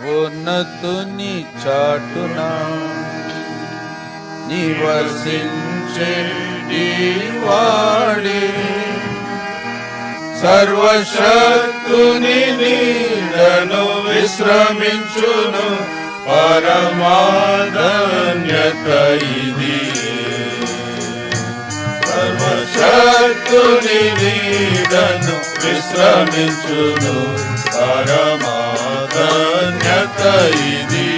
సర్వోన్నతుని చాటున నివసించే వాడే సర్వశక్తుని నీడను విశ్రమించును పరమాధన్యత ఇది. సర్వశక్తుని నీడను విశ్రమించును పరమాధన్యత ఇది.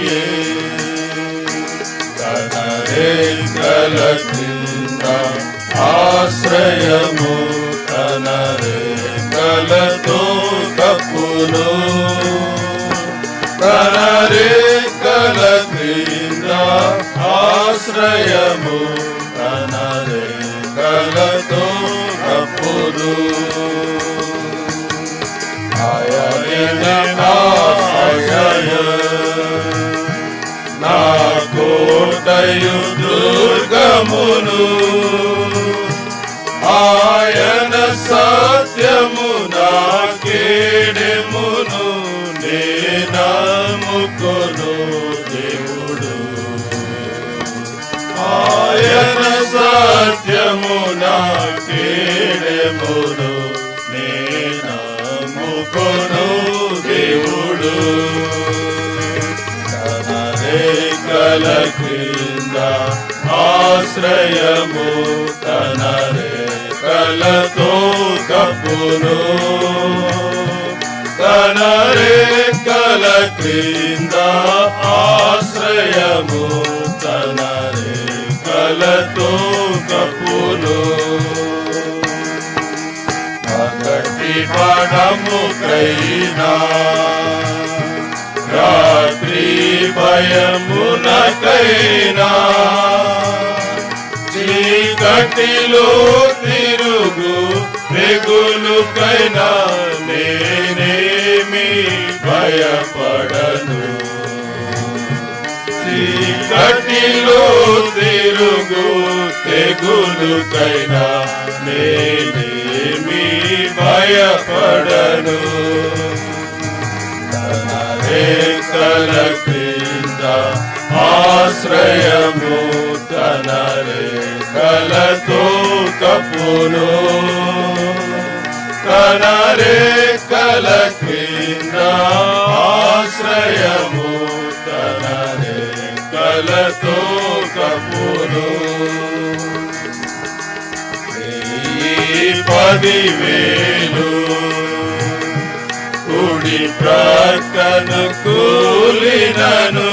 తన రేఖల క్రింద ఆశ్రయము తన రేఖలతో కప్పును. తన రేఖల క్రింద ఆశ్రయము తన రేఖలతో కప్పును. ఆయనే నా ఆశ్రయం, నా కోటయు దుర్గమును. ఆయన సత్యము నా కేడెమును నేనమ్ముకొను దేవుడు. ఆయన సత్యము నా కేడెమును నేనమ్ముకొను దేవుడు. తన రేఖల క్రింద ఆశ్రయము తన రేఖలతో కప్పును. తన రేఖల క్రింద ఆశ్రయము తన రేఖలతో కప్పును. పగటి పడముకైనా రాత్రి భయమునకైనా చీకటిలో తిరుగు తెగులుకైనా నేనేమి భయపడను. చీకటిలో తిరుగు తెగులుకైనా నేనేమి భయపడను. తన రేఖల క్రింద ఆశ్రయము తన రేఖలతో కప్పును. తన రేఖల క్రింద ఆశ్రయము తన రేఖలతో కప్పును. 10,000 కుడి ప్రక్కన కూలినను